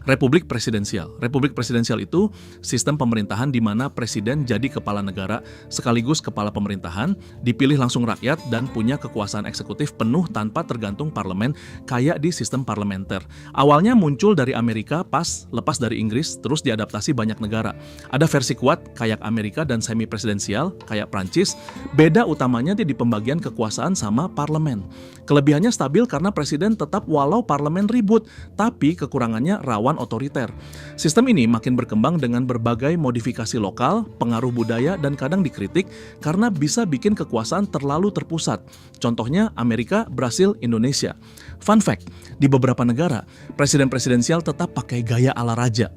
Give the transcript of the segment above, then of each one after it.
Republik presidensial. Republik presidensial itu sistem pemerintahan di mana presiden jadi kepala negara sekaligus kepala pemerintahan, dipilih langsung rakyat dan punya kekuasaan eksekutif penuh tanpa tergantung parlemen kayak di sistem parlementer. Awalnya muncul dari Amerika pas lepas dari Inggris terus diadaptasi banyak negara. Ada versi kuat kayak Amerika dan semi presidensial kayak Prancis. Beda utamanya di pembagian kekuasaan sama parlemen. Kelebihannya stabil karena presiden tetap walau parlemen ribut, tapi kekurangannya rawan otoriter. Sistem ini makin berkembang dengan berbagai modifikasi lokal, pengaruh budaya, dan kadang dikritik karena bisa bikin kekuasaan terlalu terpusat. Contohnya Amerika, Brasil, Indonesia. Fun fact, di beberapa negara, presiden presidensial tetap pakai gaya ala raja.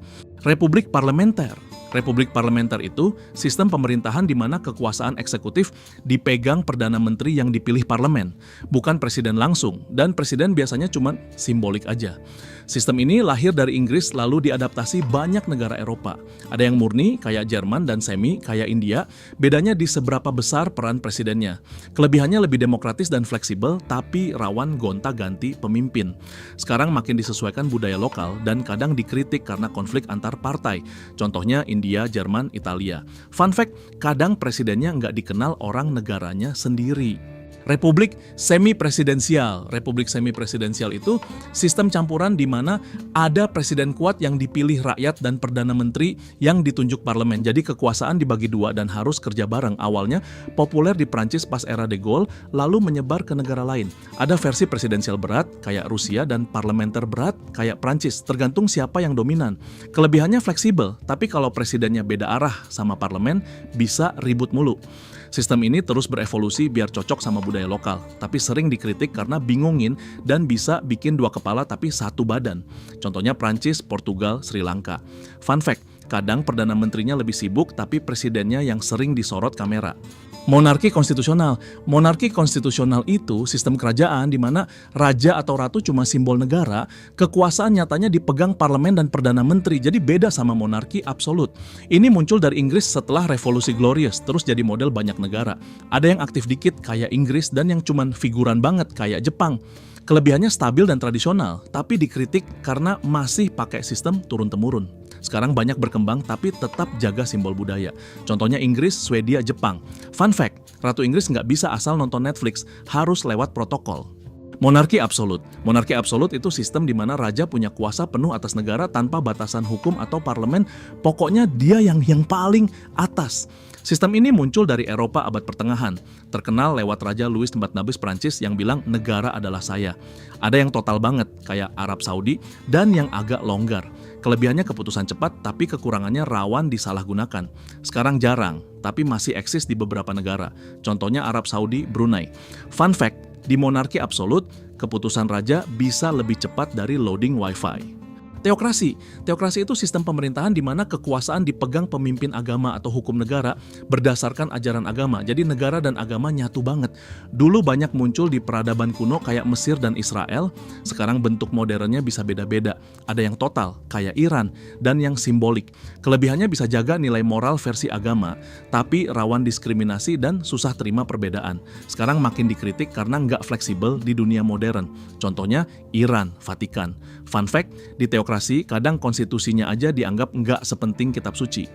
Republik parlementer. Republik parlementer itu sistem pemerintahan di mana kekuasaan eksekutif dipegang Perdana Menteri yang dipilih parlemen, bukan presiden langsung, dan presiden biasanya cuma simbolik aja. Sistem ini lahir dari Inggris lalu diadaptasi banyak negara Eropa. Ada yang murni kayak Jerman dan semi kayak India, bedanya di seberapa besar peran presidennya. Kelebihannya lebih demokratis dan fleksibel, tapi rawan gonta-ganti pemimpin. Sekarang makin disesuaikan budaya lokal dan kadang dikritik karena konflik antar partai. Contohnya India, Jerman, Italia. Fun fact, kadang presidennya nggak dikenal orang negaranya sendiri. Republik semi-presidensial. Republik semi-presidensial itu sistem campuran di mana ada presiden kuat yang dipilih rakyat dan Perdana Menteri yang ditunjuk parlemen. Jadi kekuasaan dibagi dua dan harus kerja bareng. Awalnya populer di Prancis pas era de Gaulle, lalu menyebar ke negara lain. Ada versi presidensial berat kayak Rusia dan parlementer berat kayak Prancis, tergantung siapa yang dominan. Kelebihannya fleksibel, tapi kalau presidennya beda arah sama parlemen, bisa ribut mulu. Sistem ini terus berevolusi biar cocok sama budaya lokal, tapi sering dikritik karena bingungin dan bisa bikin dua kepala tapi satu badan. Contohnya Prancis, Portugal, Sri Lanka. Fun fact, kadang Perdana Menterinya lebih sibuk tapi presidennya yang sering disorot kamera. Monarki konstitusional. Monarki konstitusional itu sistem kerajaan di mana raja atau ratu cuma simbol negara, kekuasaan nyatanya dipegang parlemen dan perdana menteri, jadi beda sama monarki absolut. Ini muncul dari Inggris setelah Revolusi Glorious, terus jadi model banyak negara. Ada yang aktif dikit kayak Inggris dan yang cuman figuran banget kayak Jepang. Kelebihannya stabil dan tradisional, tapi dikritik karena masih pakai sistem turun-temurun. Sekarang banyak berkembang tapi tetap jaga simbol budaya. Contohnya Inggris, Swedia, Jepang. Fun fact, Ratu Inggris nggak bisa asal nonton Netflix, harus lewat protokol. Monarki absolut. Monarki absolut itu sistem di mana raja punya kuasa penuh atas negara tanpa batasan hukum atau parlemen. Pokoknya dia yang paling atas. Sistem ini muncul dari Eropa abad pertengahan, terkenal lewat Raja Louis XIV Prancis yang bilang negara adalah saya. Ada yang total banget, kayak Arab Saudi, dan yang agak longgar. Kelebihannya keputusan cepat, tapi kekurangannya rawan disalahgunakan. Sekarang jarang, tapi masih eksis di beberapa negara. Contohnya Arab Saudi, Brunei. Fun fact, di monarki absolut, keputusan raja bisa lebih cepat dari loading wifi. Teokrasi. Teokrasi itu sistem pemerintahan di mana kekuasaan dipegang pemimpin agama atau hukum negara berdasarkan ajaran agama. Jadi negara dan agama nyatu banget. Dulu banyak muncul di peradaban kuno kayak Mesir dan Israel. Sekarang bentuk modernnya bisa beda-beda. Ada yang total kayak Iran dan yang simbolik. Kelebihannya bisa jaga nilai moral versi agama, tapi rawan diskriminasi dan susah terima perbedaan. Sekarang makin dikritik karena nggak fleksibel di dunia modern. Contohnya Iran, Vatikan. Fun fact, di teokrasi kadang konstitusinya aja dianggap nggak sepenting kitab suci.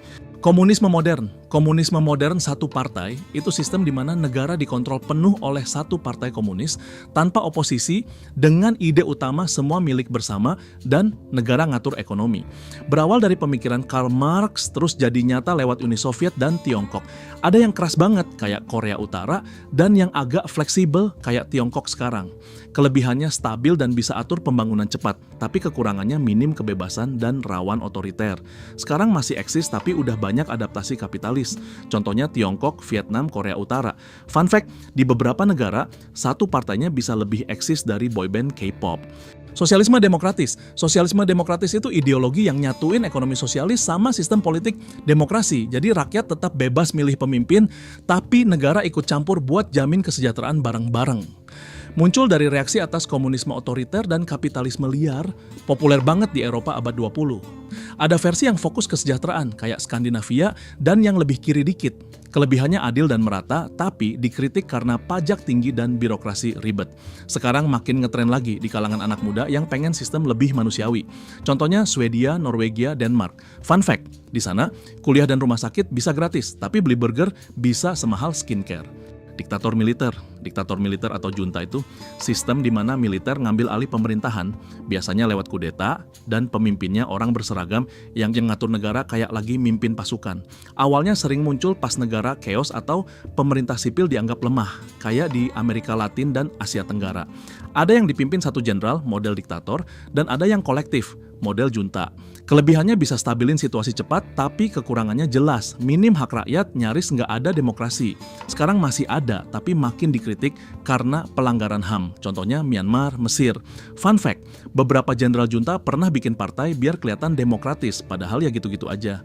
Komunisme modern. Komunisme modern satu partai itu sistem di mana negara dikontrol penuh oleh satu partai komunis tanpa oposisi dengan ide utama semua milik bersama dan negara ngatur ekonomi. Berawal dari pemikiran Karl Marx terus jadi nyata lewat Uni Soviet dan Tiongkok. Ada yang keras banget kayak Korea Utara dan yang agak fleksibel kayak Tiongkok sekarang. Kelebihannya stabil dan bisa atur pembangunan cepat, tapi kekurangannya minim kebebasan dan rawan otoriter. Sekarang masih eksis tapi udah banyak adaptasi kapitalis. Contohnya Tiongkok, Vietnam, Korea Utara. Fun fact, di beberapa negara, satu partainya bisa lebih eksis dari boyband K-pop. Sosialisme demokratis. Sosialisme demokratis itu ideologi yang nyatuin ekonomi sosialis sama sistem politik demokrasi. Jadi rakyat tetap bebas milih pemimpin, tapi negara ikut campur buat jamin kesejahteraan bareng-bareng. Muncul dari reaksi atas komunisme otoriter dan kapitalisme liar, populer banget di Eropa abad 20. Ada versi yang fokus kesejahteraan, kayak Skandinavia, dan yang lebih kiri dikit, Kelebihannya adil dan merata, tapi dikritik karena pajak tinggi dan birokrasi ribet. Sekarang makin ngetren lagi di kalangan anak muda yang pengen sistem lebih manusiawi. Contohnya Swedia, Norwegia, Denmark. Fun fact, di sana kuliah dan rumah sakit bisa gratis, tapi beli burger bisa semahal skincare. Diktator militer atau junta itu sistem di mana militer ngambil alih pemerintahan, biasanya lewat kudeta, dan pemimpinnya orang berseragam yang ngatur negara kayak lagi mimpin pasukan. Awalnya sering muncul pas negara chaos atau pemerintah sipil dianggap lemah, kayak di Amerika Latin dan Asia Tenggara. Ada yang dipimpin satu jenderal, model diktator, dan ada yang kolektif, model junta. Kelebihannya bisa stabilin situasi cepat, tapi kekurangannya jelas. Minim hak rakyat, nyaris nggak ada demokrasi. Sekarang masih ada, tapi makin dikritik karena pelanggaran HAM. Contohnya Myanmar, Mesir. Fun fact, beberapa jenderal junta pernah bikin partai biar kelihatan demokratis, padahal ya gitu-gitu aja.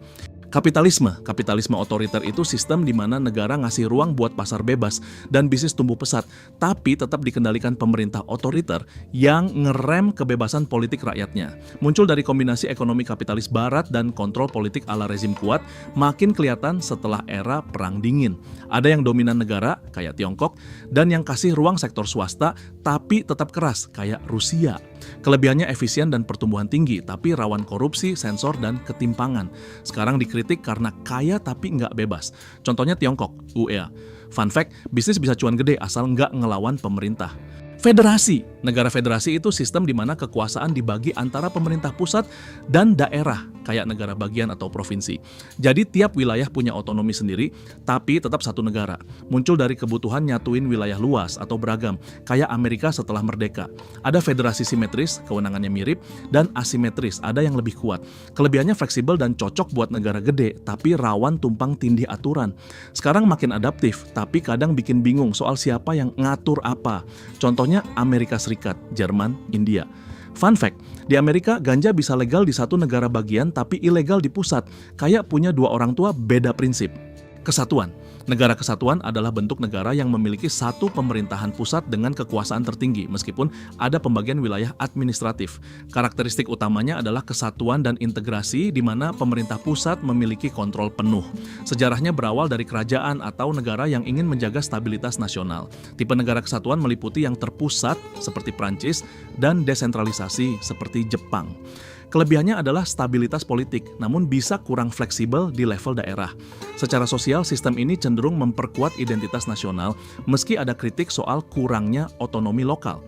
Kapitalisme otoriter itu sistem di mana negara ngasih ruang buat pasar bebas dan bisnis tumbuh pesat, tapi tetap dikendalikan pemerintah otoriter yang ngerem kebebasan politik rakyatnya. Muncul dari kombinasi ekonomi kapitalis barat dan kontrol politik ala rezim kuat, makin kelihatan setelah era Perang Dingin. Ada yang dominan negara, kayak Tiongkok, dan yang kasih ruang sektor swasta, tapi tetap keras, kayak Rusia. Kelebihannya efisien dan pertumbuhan tinggi, tapi rawan korupsi, sensor, dan ketimpangan. Sekarang dikritik karena kaya tapi nggak bebas. Contohnya Tiongkok, UEA. Fun fact, bisnis bisa cuan gede asal nggak ngelawan pemerintah. Federasi. Negara federasi itu sistem di mana kekuasaan dibagi antara pemerintah pusat dan daerah, kayak negara bagian atau provinsi. Jadi tiap wilayah punya otonomi sendiri, tapi tetap satu negara. Muncul dari kebutuhan nyatuin wilayah luas atau beragam, kayak Amerika setelah merdeka. Ada federasi simetris, kewenangannya mirip, dan asimetris, ada yang lebih kuat. Kelebihannya fleksibel dan cocok buat negara gede, tapi rawan tumpang tindih aturan. Sekarang makin adaptif, tapi kadang bikin bingung soal siapa yang ngatur apa. Contohnya Amerika Serikat, Jerman, India. Fun fact, di Amerika ganja bisa legal di satu negara bagian tapi ilegal di pusat, kayak punya dua orang tua beda prinsip. Kesatuan. Negara kesatuan adalah bentuk negara yang memiliki satu pemerintahan pusat dengan kekuasaan tertinggi, meskipun ada pembagian wilayah administratif. Karakteristik utamanya adalah kesatuan dan integrasi di mana pemerintah pusat memiliki kontrol penuh. Sejarahnya berawal dari kerajaan atau negara yang ingin menjaga stabilitas nasional. Tipe negara kesatuan meliputi yang terpusat seperti Prancis dan desentralisasi seperti Jepang. Kelebihannya adalah stabilitas politik, namun bisa kurang fleksibel di level daerah. Secara sosial, sistem ini cenderung memperkuat identitas nasional, meski ada kritik soal kurangnya otonomi lokal.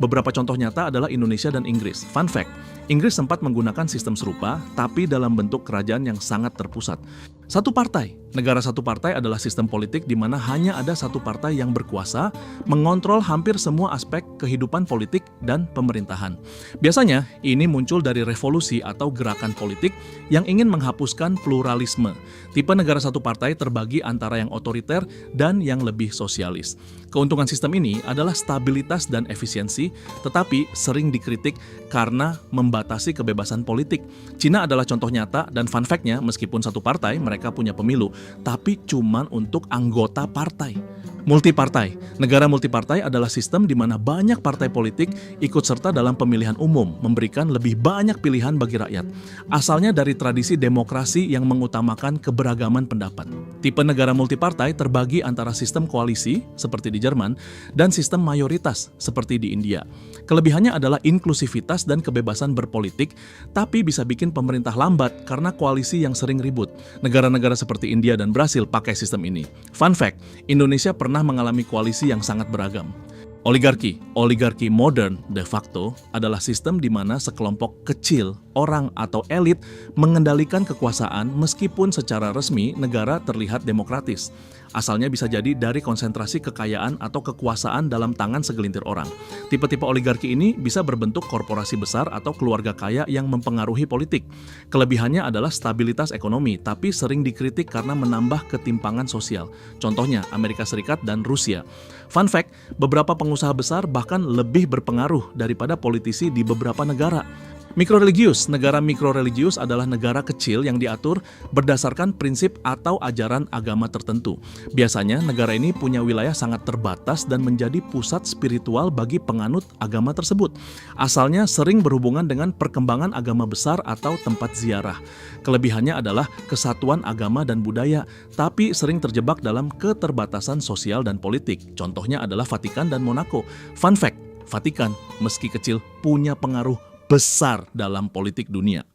Beberapa contoh nyata adalah Indonesia dan Inggris. Fun fact, Inggris sempat menggunakan sistem serupa, tapi dalam bentuk kerajaan yang sangat terpusat. Satu partai. Negara satu partai adalah sistem politik di mana hanya ada satu partai yang berkuasa, mengontrol hampir semua aspek kehidupan politik dan pemerintahan. Biasanya, ini muncul dari revolusi atau gerakan politik yang ingin menghapuskan pluralisme. Tipe negara satu partai terbagi antara yang otoriter dan yang lebih sosialis. Keuntungan sistem ini adalah stabilitas dan efisiensi, tetapi sering dikritik karena membatasi kebebasan politik. Cina adalah contoh nyata, dan fun fact-nya, meskipun satu partai, mereka punya pemilu, tapi cuman untuk anggota partai. Multipartai. Negara multipartai adalah sistem di mana banyak partai politik ikut serta dalam pemilihan umum, memberikan lebih banyak pilihan bagi rakyat. Asalnya dari tradisi demokrasi yang mengutamakan keberagaman pendapat. Tipe negara multipartai terbagi antara sistem koalisi, seperti di Jerman, dan sistem mayoritas, seperti di India. Kelebihannya adalah inklusivitas dan kebebasan berpolitik, tapi bisa bikin pemerintah lambat karena koalisi yang sering ribut. Negara-negara seperti India dan Brasil pakai sistem ini. Fun fact, Indonesia pernah mengalami koalisi yang sangat beragam. Oligarki modern de facto adalah sistem di mana sekelompok kecil orang atau elit mengendalikan kekuasaan meskipun secara resmi negara terlihat demokratis. Asalnya bisa jadi dari konsentrasi kekayaan atau kekuasaan dalam tangan segelintir orang. Tipe-tipe oligarki ini bisa berbentuk korporasi besar atau keluarga kaya yang mempengaruhi politik. Kelebihannya adalah stabilitas ekonomi, tapi sering dikritik karena menambah ketimpangan sosial. Contohnya Amerika Serikat dan Rusia. Fun fact, beberapa pengusaha besar bahkan lebih berpengaruh daripada politisi di beberapa negara. Mikroreligius. Negara mikroreligius adalah negara kecil yang diatur berdasarkan prinsip atau ajaran agama tertentu. Biasanya negara ini punya wilayah sangat terbatas dan menjadi pusat spiritual bagi penganut agama tersebut. Asalnya sering berhubungan dengan perkembangan agama besar atau tempat ziarah. Kelebihannya adalah kesatuan agama dan budaya, tapi sering terjebak dalam keterbatasan sosial dan politik. Contohnya adalah Vatikan dan Monaco. Fun fact, Vatikan meski kecil punya pengaruh besar dalam politik dunia.